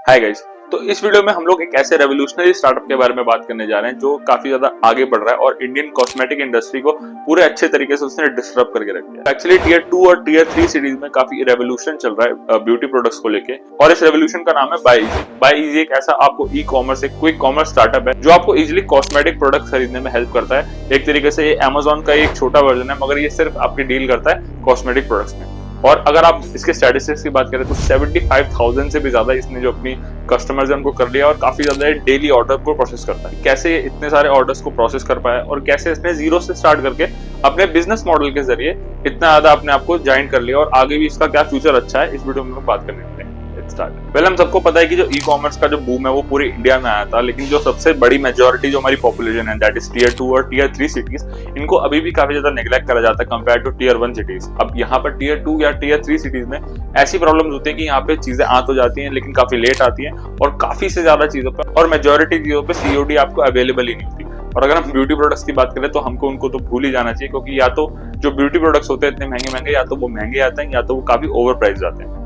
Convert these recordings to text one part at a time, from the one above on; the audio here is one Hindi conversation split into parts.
Hi guys. तो इस वीडियो में हम लोग एक ऐसे रेवोल्यूशनरी स्टार्टअप के बारे में बात करने जा रहे हैं जो काफी ज्यादा आगे बढ़ रहा है और इंडियन कॉस्मेटिक इंडस्ट्री को पूरे अच्छे तरीके से उसने डिस्टर्ब करके रख दिया। एक्चुअली टीयर 2 और टीयर 3 सिटीज में काफी रेवोल्यूशन चल रहा है ब्यूटी प्रोडक्ट्स को लेके, और इस रेवोल्यूशन का नाम है बाय इजी। बाय इजी एक ऐसा आपको ई कॉमर्स, एक क्विक कॉमर्स स्टार्टअप है जो आपको इजिली कॉस्मेटिक प्रोडक्ट खरीदने में हेल्प करता है। एक तरीके से ये अमेजोन का एक छोटा वर्जन है, मगर ये सिर्फ आपकी डील करता है कॉस्मेटिक प्रोडक्ट्स में। और अगर आप इसके स्टैटिस्टिक्स की बात करें तो 75,000 से भी ज्यादा इसने जो अपनी कस्टमर्स है उनको कर लिया, और काफी ज्यादा डेली ऑर्डर को प्रोसेस करता है। कैसे इतने सारे ऑर्डर्स को प्रोसेस कर पाया और कैसे इसने जीरो से स्टार्ट करके अपने बिजनेस मॉडल के जरिए इतना ज्यादा अपने आप को ज्वाइन कर लिया, और आगे भी इसका क्या फ्यूचर अच्छा है, इस वीडियो में हम बात करने वाले हैं। पहले हम सबको पता है कि जो ई कॉमर्स का जो बूम है वो पूरे इंडिया में आया था, लेकिन जो सबसे बड़ी मेजोरिटी जो हमारी पॉपुलेशन है दैट इज टीयर 2 और टीयर 3 सिटीज, इनको अभी भी काफी ज्यादा नेग्लेक्ट करा जाता है कंपेयर टू टीयर 1 सिटीज। अब यहाँ पर टीयर 2 या टीयर 3 सिटीज में ऐसी प्रॉब्लम्स होती है कि यहाँ पे चीजें आ तो जाती हैं लेकिन काफी लेट आती हैं, और काफी से ज्यादा चीजों पर और मेजोरिटी चीजों पे सीओडी आपको अवेलेबल ही नहीं होती। और अगर हम ब्यूटी प्रोडक्ट्स की बात करें तो हमको उनको तो भूल ही जाना चाहिए, क्योंकि या तो जो ब्यूटी प्रोडक्ट्स होते हैं इतने महंगे महंगे, या तो वो महंगे आते हैं या तो वो काफी ओवर प्राइस जाते हैं।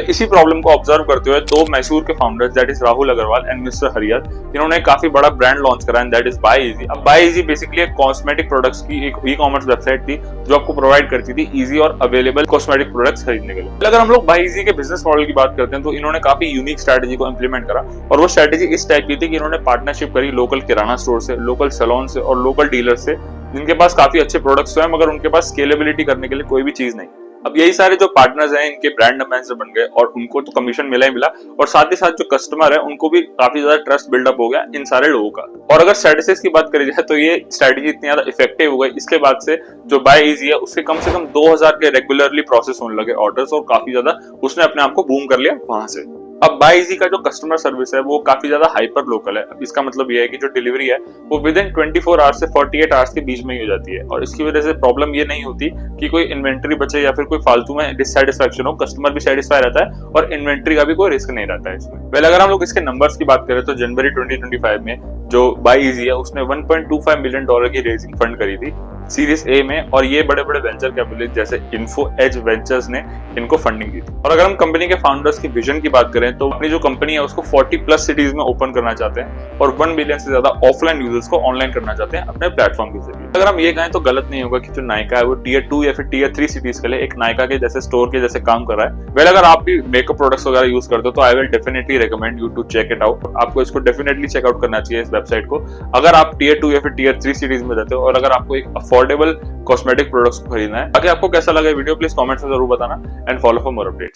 इसी प्रॉब्लम को ऑब्जर्व करते हुए दो मैसूर के founders that is Rahul Agarwal and mister हरियर, इन्होंने काफी बड़ा ब्रांड लॉन्च करा है दैट इज बाय इजी। अब बाय इजी बेसिकली एक कॉस्मेटिक प्रोडक्ट्स की एक ई कॉमर्स वेबसाइट थी जो आपको प्रोवाइड करती थी इजी और अवेलेबल कॉस्मेटिक प्रोडक्ट्स खरीदने के लिए। अगर हम लोग बाय इजी के बिजनेस मॉडल की बात करते हैं तो इन्होंने काफी यूनिक स्ट्रेटेजी को इंप्लीमेंट करा, और वो स्ट्रेटेजी इस टाइप की थी कि इन्होंने पार्टनरशिप करी लोकल किराना स्टोर से, लोकल सैलून से और लोकल डीलर से, जिनके पास काफी अच्छे प्रोडक्ट्स हैं मगर उनके पास स्केलेबिलिटी करने के लिए कोई भी चीज नहीं। अब यही सारे जो पार्टनर्स हैं इनके ब्रांड एम्बेसडर बन गए, और उनको तो कमीशन मिला ही मिला, और साथ ही साथ जो कस्टमर है उनको भी काफी ज्यादा ट्रस्ट बिल्डअप हो गया इन सारे लोगों का। और अगर स्ट्रेटेजीज की बात करी जाए तो ये स्ट्रेटेजी इतनी ज्यादा इफेक्टिव हो गई इसके बाद से जो बाय इजी है उसके कम से कम 2000 के रेगुलरली प्रोसेस होने लगे ऑर्डर्स, और काफी ज्यादा उसने अपने आप को बूम कर लिया वहां से। अब बाय इजी का जो कस्टमर सर्विस है वो काफी ज्यादा हाइपर लोकल है। अब इसका मतलब ये है कि जो डिलीवरी है वो विद इन 24 आवर्स से 48 आवर्स के बीच में ही हो जाती है, और इसकी वजह से प्रॉब्लम ये नहीं होती कि कोई इन्वेंट्री बचे या फिर कोई फालतू में डिससैटिस्फैक्शन हो। कस्टमर भी सेटिस्फाई रहता है और इन्वेंट्री का भी कोई रिस्क नहीं रहता है इसमें। अगर हम लोग इसके नंबर्स की बात करें तो जनवरी 2025 में जो बाय इजी है उसने $1.25 मिलियन की रेजिंग फंड करी थी सीरीज ए में, और ये बड़े बड़े वेंचर कैपिटलिस्ट जैसे इन्फो एज वेंचर्स ने इनको फंडिंग दी थी। और अगर हम कंपनी के फाउंडर्स की विजन की बात करें तो अपनी जो कंपनी है उसको 40+ सिटीज में ओपन करना चाहते हैं, और 1 मिलियन से ज्यादा ऑफलाइन यूजर्स को ऑनलाइन करना चाहते हैं अपने प्लेटफॉर्म के जरिए। अगर हम ये कहें तो गलत नहीं होगा कि जो नायका है वो टीयर 2 या फिर टीयर 3 सिटीज के लिए एक नायका के जैसे स्टोर के जैसे काम कर रहा है। अगर आप भी मेकअप प्रोडक्ट्स वगैरह यूज करते हो तो I will definitely recommend you to check it out. आपको इसको डेफिनेटली चेकआउट करना चाहिए इस वेबसाइट को, अगर आप टीयर 2 या फिर टीयर 3 सिटीज में रहते हो और अगर आपको एक अफोर्डेबल कॉस्मेटिक प्रोडक्ट्स को खरीदना है। बाकी आपको कैसा लगा वीडियो प्लीज कमेंट्स में जरूर बताना, and follow for more updates.